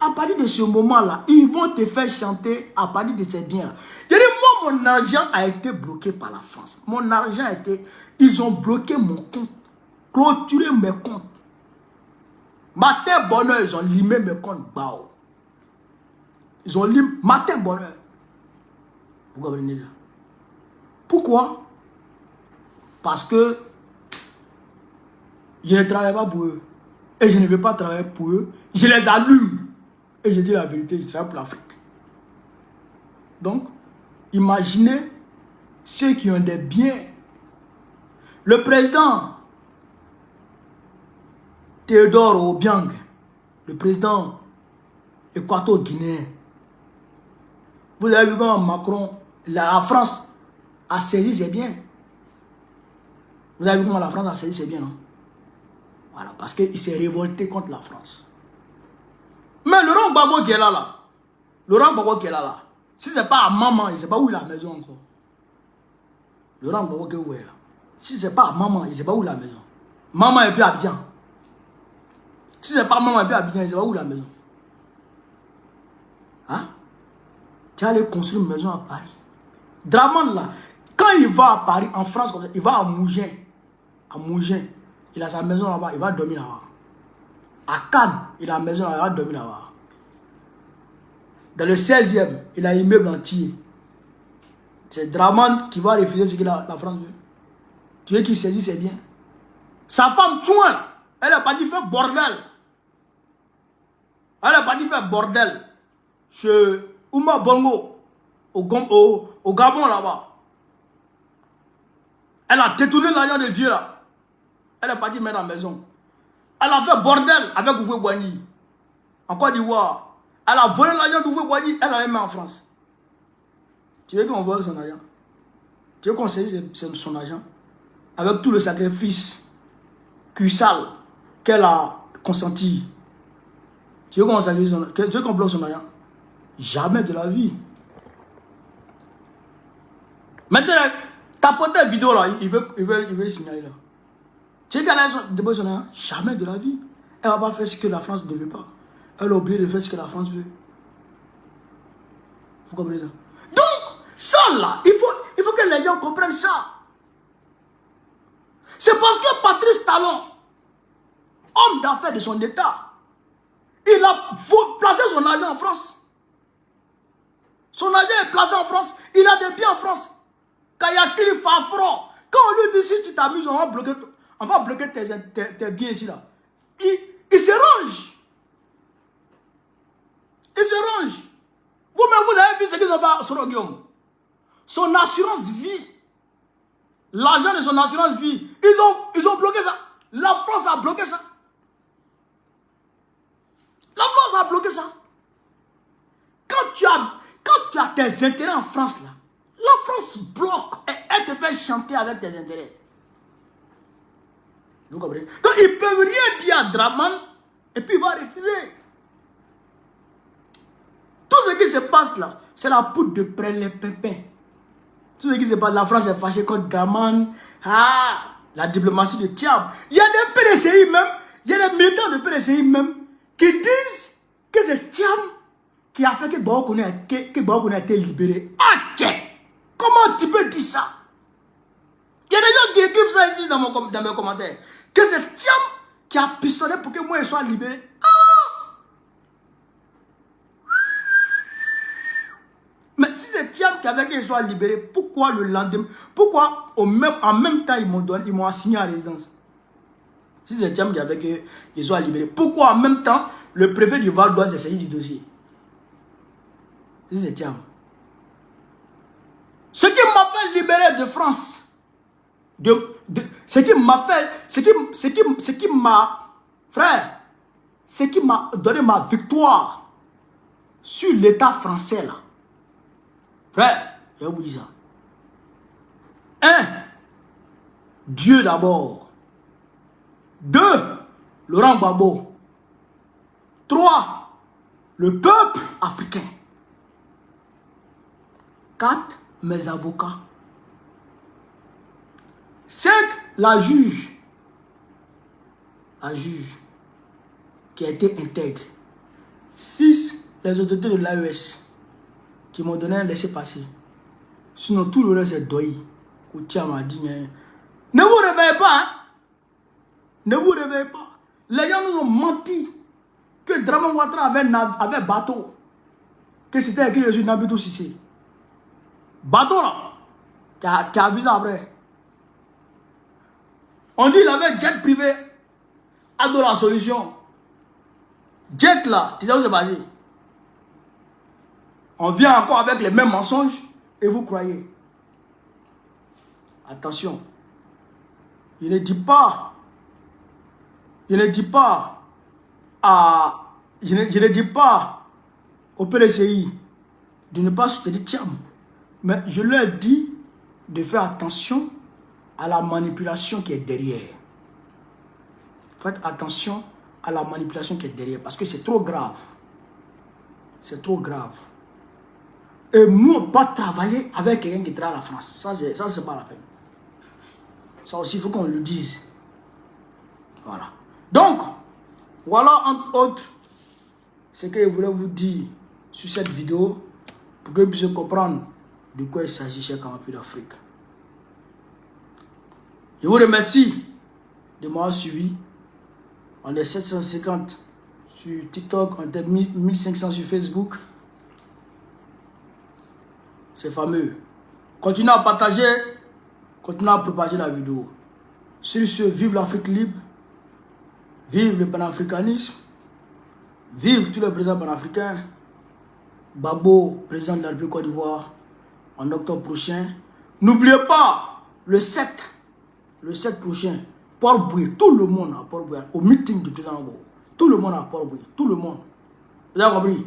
À partir de ce moment-là, ils vont te faire chanter à partir de ces biens-là. Moi, mon argent a été bloqué par la France. Mon argent a été... Ils ont bloqué mon compte. Clôturé mes comptes. Matin, bonheur, ils ont limé mes comptes. Bao. Ils ont limé... Matin, bonheur. Vous comprenez ça? Pourquoi? Parce que je ne travaille pas pour eux. Et je ne veux pas travailler pour eux. Je les allume. Et je dis la vérité, je travaille pour l'Afrique. Donc, imaginez ceux qui ont des biens. Le président Théodore Obiang, le président équato-guinéen. Vous avez vu comment Macron, la France a saisi ses biens. Vous avez vu comment la France a saisi ses biens, non? Voilà, parce qu'il s'est révolté contre la France. Mais Laurent Gbagbo qui est là, Laurent Gbagbo qui est là, si ce n'est pas à maman, il ne sait pas où est la maison encore. Laurent Gbagbo qui est où est là? Si ce n'est pas à maman, il ne sait pas où est la maison. Maman est plus à Abidjan. Si ce n'est pas maman est plus à Abidjan, il ne sait pas où est la maison. Hein? Tu allé construire une maison à Paris. Dramane là, quand il va à Paris, en France, il va à Mougins. À Mougins. Il a sa maison là-bas, il va dormir là-bas. À Cannes, il a une maison là-bas, il va dormir là-bas. Dans le 16e, il a un immeuble entier. C'est Dramane qui va refuser ce que la France veut. Tu veux qu'il saisisse ses biens. Sa femme, Chouin, elle n'a pas dit faire bordel. Elle n'a pas dit faire bordel. Chez Ouma Bongo, au Gabon là-bas. Elle a détourné l'argent des vieux là. Elle est partie mettre dans la maison. Elle a fait bordel avec Oufoué Boigny. En Côte d'Ivoire. Elle a volé l'argent d'Oufoué Boigny. Elle l'a mis en France. Tu veux qu'on vole son argent? Tu veux conseiller son argent avec tout le sacrifice crucial qu'elle a consenti. Tu veux qu'on bloque son argent? Jamais de la vie. Maintenant, ta pote vidéo là, il veut le signaler là. Tu sais qu'elle a déposé son argent? Jamais de la vie. Elle ne va pas faire ce que la France ne veut pas. Elle a oublié de faire ce que la France veut. Vous comprenez ça? Donc, ça là, il faut que les gens comprennent ça. C'est parce que Patrice Talon, homme d'affaires de son État, il a placé son argent en France. Son argent est placé en France. Il a des biens en France. Quand il y a qu'il Fafro, quand on lui dit si tu t'amuses, on va bloquer tes biens ici là. Il se range. Il se range. Vous-même, vous avez vu ce qu'ils ont fait à Soro Guillaume. Son assurance vie. L'argent de son assurance vie. Ils ont bloqué ça. La France a bloqué ça. La France a bloqué ça. Quand tu as tes intérêts en France, là, la France bloque et elle te fait chanter avec tes intérêts. Vous comprenez? Donc ils ne peuvent rien dire à Draman et puis il va refuser. Tout ce qui se passe là, c'est la poudre de prêle-les-pépins. Tout ce qui se passe, la France est fâchée contre Draman. Ah, la diplomatie de Thiam. Il y a des PDCI même, il y a des militants de PDCI même qui disent que c'est Thiam qui a fait que Baokone a été libéré. Ah tiens, comment tu peux dire ça? Il y a des gens qui écrivent ça ici dans mes commentaires. Que c'est Thiam qui a pistonné pour que moi je sois libéré. Ah! Mais si c'est Thiam qui avait qu'il soit libéré, pourquoi le lendemain, pourquoi en même temps ils m'ont assigné à résidence? Si c'est Thiam qui avait qu'il soit libéré, pourquoi en même temps le préfet du Val d'Oise s'est saisi du dossier? Si c'est Thiam. Ce qui m'a fait libérer de France, ce qui m'a donné ma victoire sur l'État français là. Frère, je vais vous dire ça. 1. Dieu d'abord. 2. Laurent Gbagbo. 3. Le peuple africain. 4. Mes avocats. 5. La juge. La juge qui a été intègre. 6. Les autorités de l'AES qui m'ont donné un laissez-passer. Sinon, tout le reste est doyi. Koutia m'a dit, ne vous réveillez pas, hein? Ne vous réveillez pas. Les gens nous ont menti que Draman Ouattara avait bateau. Que c'était écrit dessus Nabitou Sissé. Bateau là, qui a vu ça après. On dit qu'il avait jet privé à de la solution. Jet là, tu sais où c'est basé? On vient encore avec les mêmes mensonges et vous croyez. Attention. Il ne dit pas au PDCI de ne pas soutenir Thiam. Mais je leur dis de faire attention à la manipulation qui est derrière. Faites attention à la manipulation qui est derrière parce que c'est trop grave. C'est trop grave. Et nous, on ne peut pas travailler avec quelqu'un qui travaille à la France. Ça, c'est pas la peine. Ça aussi, il faut qu'on le dise. Voilà. Donc, voilà entre autres ce que je voulais vous dire sur cette vidéo pour que vous puissiez comprendre de quoi il s'agit chez Camapui d'Afrique. Je vous remercie de m'avoir suivi. On est 750 sur TikTok, on est 1500 sur Facebook. C'est fameux. Continuez à partager, continuez à propager la vidéo. Sur ce, vive l'Afrique libre, vive le panafricanisme, vive tous les présidents panafricains. Babo, président de la République Côte d'Ivoire, en octobre prochain. N'oubliez pas, le 7 prochain, Port-Bouillet, tout le monde à Port-Bouillet, au meeting du président Babo. Tout le monde à Port-Bouillet, tout le monde. Vous avez compris?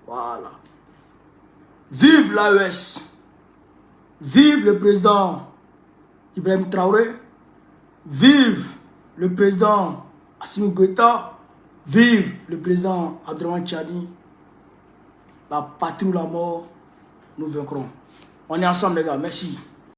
Voilà. Vive l'AES. Vive le président Ibrahim Traoré. Vive le président Assimi Goïta. Vive le président Abdourahmane Tchani. La patrie ou la mort, nous vaincrons. On est ensemble les gars, merci.